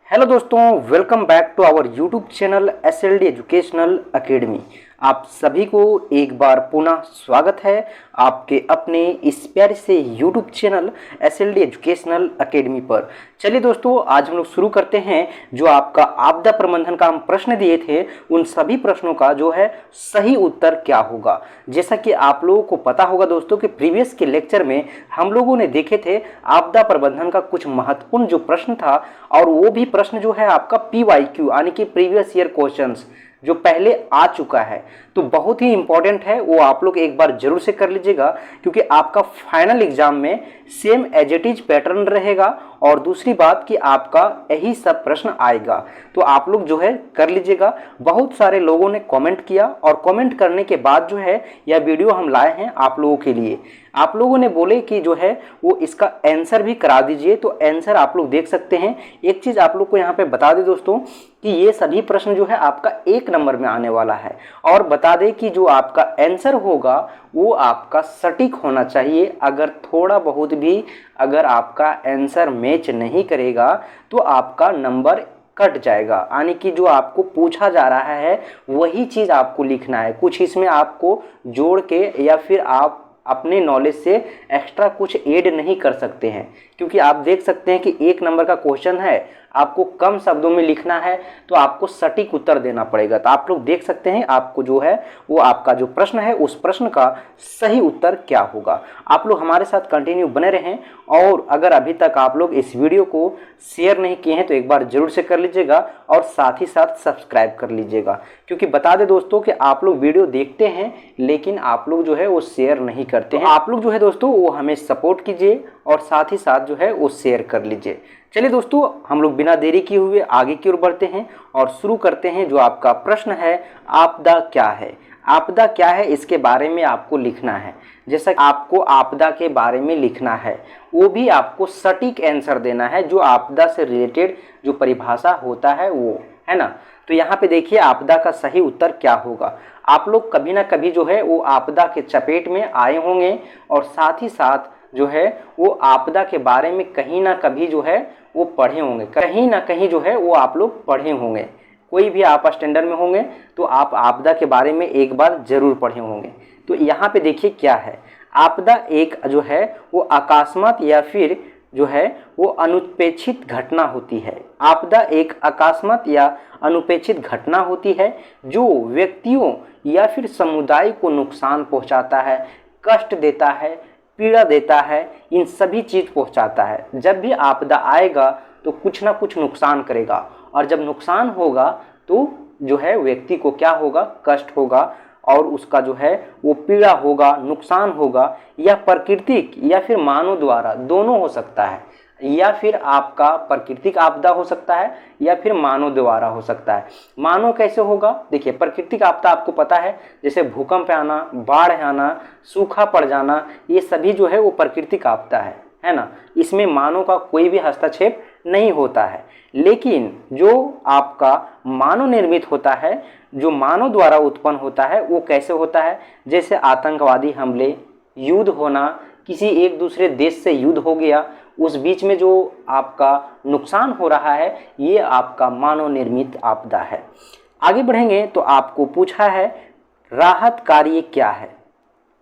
Hello दोस्तों, welcome back to our YouTube channel SLD educational academy. आप सभी को एक बार पुनः स्वागत है आपके अपने इस प्यारे से YouTube channel SLD educational academy पर। चलिए दोस्तों, आज हम लोग शुरू करते हैं। जो आपका आपदा प्रबंधन का हम प्रश्न दिए थे, उन सभी प्रश्नों का जो है सही उत्तर क्या होगा। जैसा कि आप लोगों को पता होगा दोस्तों कि प्रीवियस के लेक्चर में हम लोगों ने देखे थे आपदा प्रबंधन का कुछ महत्वपूर्ण जो प्रश्न था, और वो भी प्रश्न जो है आपका PYQ यानी कि प्रीवियस ईयर क्वेश्चंस जो पहले आ चुका है, तो बहुत ही इंपॉर्टेंट है। वो आप लोग एक बार जरूर से कर लीजिएगा, क्योंकि आपका फाइनल एग्जाम में same as it is pattern रहेगा। और दूसरी बात कि आपका यही सब प्रश्न आएगा, तो आप लोग जो है कर लीजिएगा। बहुत सारे लोगों ने कमेंट किया, और कमेंट करने के बाद जो है यह वीडियो हम लाए हैं आप लोगों के लिए। आप लोगों ने बोले कि जो है वो इसका आंसर भी करा दीजिए, तो आंसर आप लोग देख सकते हैं। एक चीज़ आप लोग को यहाँ पे बता दें दोस्तों कि ये सभी प्रश्न जो है आपका 1 नंबर में आने वाला है। और बता दें कि जो आपका आंसर होगा वो आपका सटीक होना चाहिए। अगर थोड़ा बहुत भी अगर आपका आंसर मैच नहीं करेगा तो आपका नंबर कट जाएगा। यानी कि जो आपको पूछा जा रहा है वही चीज़ आपको लिखना है, कुछ इसमें आपको जोड़ के या फिर आप अपने नॉलेज से एक्स्ट्रा कुछ ऐड नहीं कर सकते हैं। क्योंकि आप देख सकते हैं कि 1 नंबर का क्वेश्चन है, आपको कम शब्दों में लिखना है, तो आपको सटीक उत्तर देना पड़ेगा। तो आप लोग देख सकते हैं आपको जो है वो आपका जो प्रश्न है उस प्रश्न का सही उत्तर क्या होगा। आप लोग हमारे साथ कंटिन्यू बने रहें, और अगर अभी तक आप लोग इस वीडियो को शेयर नहीं किए हैं तो एक बार जरूर से कर लीजिएगा, और साथ ही साथ सब्सक्राइब कर लीजिएगा। क्योंकि बता दें दोस्तों कि आप लोग वीडियो देखते हैं लेकिन आप लोग जो है वो शेयर नहीं करते हैं। आप लोग जो है दोस्तों वो हमें सपोर्ट कीजिए, और साथ ही साथ जो है वो शेयर कर लीजिए। चलिए दोस्तों, हम लोग बिना देरी किए हुए आगे की ओर बढ़ते हैं और शुरू करते हैं। जो आपका प्रश्न है, आपदा क्या है। आपदा क्या है इसके बारे में आपको लिखना है। जैसा आपको आपदा के बारे में लिखना है, वो भी आपको सटीक आंसर देना है। जो आपदा से रिलेटेड जो परिभाषा होता है वो है ना। तो यहाँ पे देखिए आपदा का सही उत्तर क्या होगा। आप लोग कभी ना कभी जो है वो आपदा के चपेट में आए होंगे, और साथ ही साथ जो है वो आपदा के बारे में कहीं ना कभी जो है वो पढ़े होंगे। कहीं ना कहीं जो है वो आप लोग पढ़े होंगे। कोई भी आप स्टैंडर्ड में होंगे तो आप आपदा के बारे में एक बार जरूर पढ़े होंगे। तो यहाँ पे देखिए क्या है, आपदा एक जो है वो अकस्मात या फिर जो है वो अनुपेक्षित घटना होती है। आपदा एक अकस्मात या अनुपेक्षित घटना होती है जो व्यक्तियों या फिर समुदाय को नुकसान पहुंचाता है, कष्ट देता है, पीड़ा देता है, इन सभी चीज़ पहुंचाता है। जब भी आपदा आएगा तो कुछ ना कुछ नुकसान करेगा, और जब नुकसान होगा तो जो है व्यक्ति को क्या होगा, कष्ट होगा, और उसका जो है वो पीड़ा होगा, नुकसान होगा। या प्राकृतिक या फिर मानव द्वारा दोनों हो सकता है, या फिर आपका प्राकृतिक आपदा हो सकता है या फिर मानव द्वारा हो सकता है। मानव कैसे होगा, देखिए प्राकृतिक आपदा आपको पता है, जैसे भूकंप आना, बाढ़ आना, सूखा पड़ जाना, ये सभी जो है वो प्राकृतिक आपदा है ना। इसमें मानव का कोई भी हस्तक्षेप नहीं होता है। लेकिन जो आपका मानव निर्मित होता है, जो मानव द्वारा उत्पन्न होता है, वो कैसे होता है, जैसे आतंकवादी हमले, युद्ध होना, किसी एक दूसरे देश से युद्ध हो गया, उस बीच में जो आपका नुकसान हो रहा है, ये आपका मानव निर्मित आपदा है। आगे बढ़ेंगे तो आपको पूछा है राहत कार्य क्या है।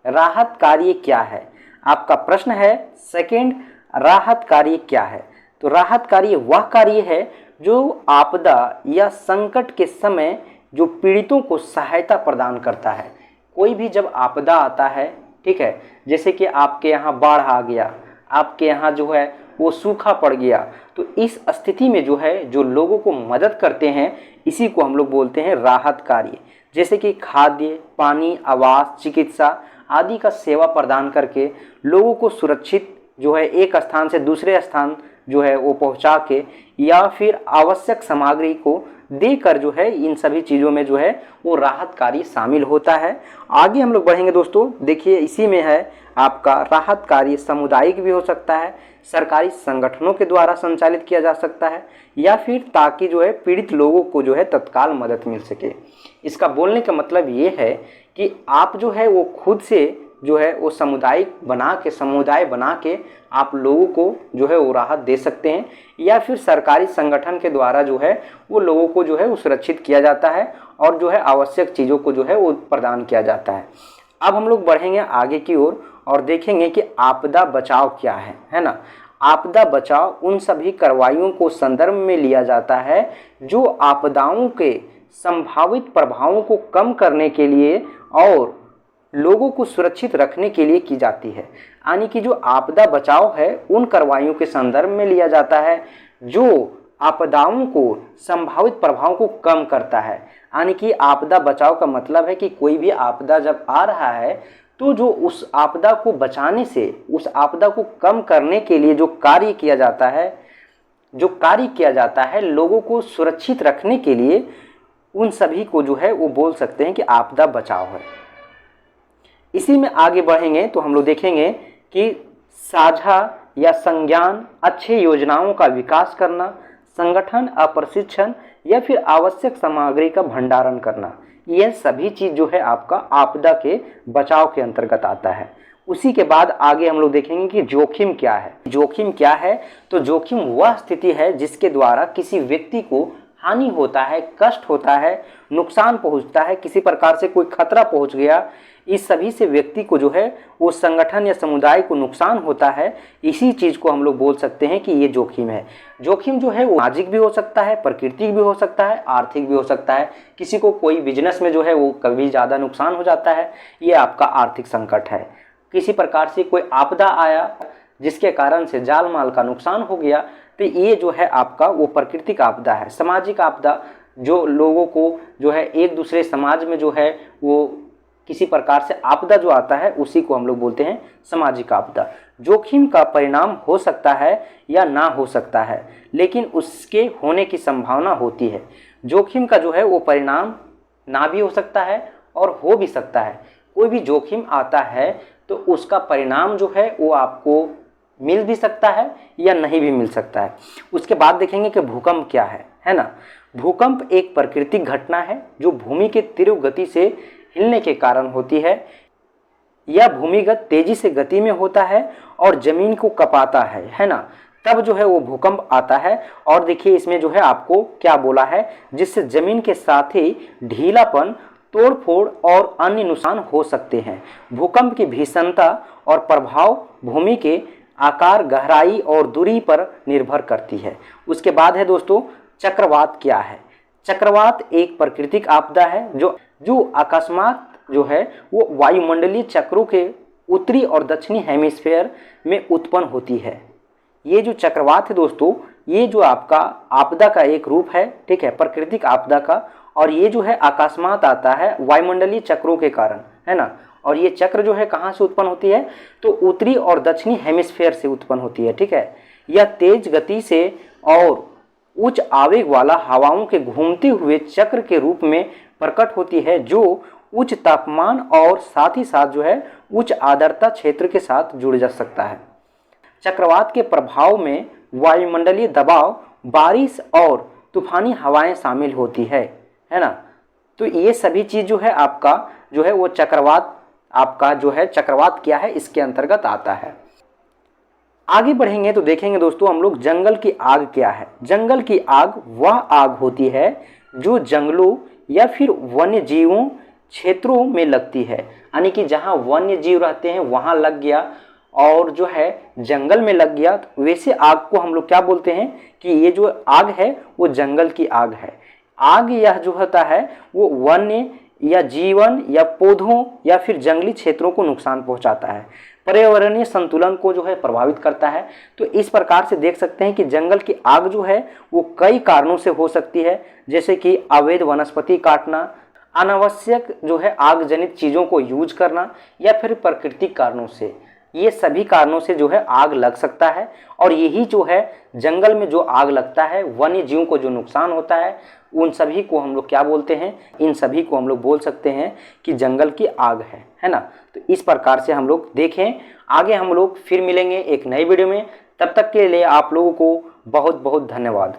राहत कार्य क्या है, आपका प्रश्न है सेकंड, राहत कार्य क्या है। तो राहत कार्य वह कार्य है जो आपदा या संकट के समय जो पीड़ितों को सहायता प्रदान करता है। कोई भी जब आपदा आता है, ठीक है, जैसे कि आपके यहाँ बाढ़ आ गया, आपके यहाँ जो है वो सूखा पड़ गया, तो इस स्थिति में जो है जो लोगों को मदद करते हैं, इसी को हम लोग बोलते हैं राहत कार्य। जैसे कि खाद्य, पानी, आवास, चिकित्सा आदि का सेवा प्रदान करके लोगों को सुरक्षित जो है एक स्थान से दूसरे स्थान जो है वो पहुंचा के, या फिर आवश्यक सामग्री को देकर जो है, इन सभी चीज़ों में जो है वो राहत कार्य शामिल होता है। आगे हम लोग बढ़ेंगे दोस्तों, देखिए इसी में है आपका राहत कार्य सामुदायिक भी हो सकता है, सरकारी संगठनों के द्वारा संचालित किया जा सकता है, या फिर ताकि जो है पीड़ित लोगों को जो है तत्काल मदद मिल सके। इसका बोलने का मतलब ये है कि आप जो है वो खुद से जो है वो समुदाय बना के आप लोगों को जो है वो राहत दे सकते हैं, या फिर सरकारी संगठन के द्वारा जो है वो लोगों को जो है वो सुरक्षित किया जाता है और जो है आवश्यक चीज़ों को जो है वो प्रदान किया जाता है। अब हम लोग बढ़ेंगे आगे की ओर और देखेंगे कि आपदा बचाव क्या है ना। आपदा बचाव उन सभी कार्रवाइयों को संदर्भ में लिया जाता है जो आपदाओं के संभावित प्रभावों को कम करने के लिए और लोगों को सुरक्षित रखने के लिए की जाती है। यानी कि जो आपदा बचाव है उन कार्रवाइयों के संदर्भ में लिया जाता है जो आपदाओं को संभावित प्रभावों को कम करता है। यानी कि आपदा बचाव का मतलब है कि कोई भी आपदा जब आ रहा है तो जो उस आपदा को बचाने से, उस आपदा को कम करने के लिए जो कार्य किया जाता है लोगों को सुरक्षित रखने के लिए, उन सभी को जो है वो बोल सकते हैं कि आपदा बचाव है। इसी में आगे बढ़ेंगे तो हम लोग देखेंगे कि साझा या संज्ञान अच्छे योजनाओं का विकास करना, संगठन अप्रशिक्षण या फिर आवश्यक सामग्री का भंडारण करना, यह सभी चीज़ जो है आपका आपदा के बचाव के अंतर्गत आता है। उसी के बाद आगे हम लोग देखेंगे कि जोखिम क्या है। जोखिम क्या है? तो जोखिम वह स्थिति है जिसके द्वारा किसी व्यक्ति को हानि होता है, कष्ट होता है, नुकसान पहुंचता है, किसी प्रकार से कोई खतरा पहुंच गया, इस सभी से व्यक्ति को जो है वो संगठन या समुदाय को नुकसान होता है। इसी चीज़ को हम लोग बोल सकते हैं कि ये जोखिम है। जोखिम जो है वो सामाजिक भी हो सकता है, प्राकृतिक भी हो सकता है, आर्थिक भी हो सकता है। किसी को कोई बिजनेस में जो है वो कभी ज़्यादा नुकसान हो जाता है, ये आपका आर्थिक संकट है। किसी प्रकार से कोई आपदा आया जिसके कारण से जान माल का नुकसान हो गया, तो ये जो है आपका वो प्राकृतिक आपदा है। सामाजिक आपदा जो लोगों को जो है एक दूसरे समाज में जो है वो किसी प्रकार से आपदा जो आता है उसी को हम लोग बोलते हैं सामाजिक आपदा। जोखिम का परिणाम हो सकता है या ना हो सकता है, लेकिन उसके होने की संभावना होती है। जोखिम का जो है वो परिणाम ना भी हो सकता है और हो भी सकता है। कोई भी जोखिम आता है तो उसका परिणाम जो है वो आपको मिल भी सकता है या नहीं भी मिल सकता है। उसके बाद देखेंगे कि भूकंप क्या है ना। भूकंप एक प्राकृतिक घटना है जो भूमि के तीव्र गति से हिलने के कारण होती है। यह भूमिगत तेजी से गति में होता है और जमीन को कपाता है ना, तब जो है वो भूकंप आता है। और देखिए इसमें जो है आपको क्या बोला है, जिससे जमीन के साथ ही ढीलापन, तोड़फोड़ और अन्य नुकसान हो सकते हैं। भूकंप की भीषणता और प्रभाव भूमि के आकार, गहराई और दूरी पर निर्भर करती है। उसके बाद है दोस्तों चक्रवात क्या है। चक्रवात एक प्राकृतिक आपदा है जो अकस्मात जो है वो वायुमंडलीय चक्रों के उत्तरी और दक्षिणी हेमिस्फीयर में उत्पन्न होती है। ये जो चक्रवात है दोस्तों, ये जो आपका आपदा का एक रूप है, ठीक है, प्राकृतिक आपदा का। और ये जो है अकस्मात आता है वायुमंडलीय चक्रों के कारण, है ना। और ये चक्र जो है कहाँ से उत्पन्न होती है, तो उत्तरी और दक्षिणी हेमिस्फीयर से उत्पन्न होती है, ठीक है। यह तेज गति से और उच्च आवेग वाला हवाओं के घूमते हुए चक्र के रूप में प्रकट होती है, जो उच्च तापमान और साथ ही साथ जो है उच्च आर्द्रता क्षेत्र के साथ जुड़ जा सकता है। चक्रवात के प्रभाव में वायुमंडलीय दबाव, बारिश और तूफानी हवाएं शामिल होती है ना। तो ये सभी चीज़ जो है आपका जो है वो चक्रवात, आपका जो है चक्रवात क्या है इसके अंतर्गत आता है। आगे बढ़ेंगे तो देखेंगे दोस्तों हम लोग जंगल की आग क्या है। जंगल की आग वह आग होती है जो जंगलों या फिर वन्य जीवों क्षेत्रों में लगती है। यानी कि जहाँ वन्य जीव रहते हैं वहाँ लग गया और जो है जंगल में लग गया, तो वैसे आग को हम लोग क्या बोलते हैं कि ये जो आग है वो जंगल की आग है। आग यह जो होता है वो वन्य या जीवन या पौधों या फिर जंगली क्षेत्रों को नुकसान पहुंचाता है, पर्यावरणीय संतुलन को जो है प्रभावित करता है। तो इस प्रकार से देख सकते हैं कि जंगल की आग जो है वो कई कारणों से हो सकती है, जैसे कि अवैध वनस्पति काटना, अनावश्यक जो है आग जनित चीज़ों को यूज करना, या फिर प्राकृतिक कारणों से। ये सभी कारणों से जो है आग लग सकता है। और यही जो है जंगल में जो आग लगता है, वन्य जीवों को जो नुकसान होता है, उन सभी को हम लोग क्या बोलते हैं, इन सभी को हम लोग बोल सकते हैं कि जंगल की आग है ना। तो इस प्रकार से हम लोग देखें। आगे हम लोग फिर मिलेंगे एक नई वीडियो में। तब तक के लिए आप लोगों को बहुत बहुत धन्यवाद।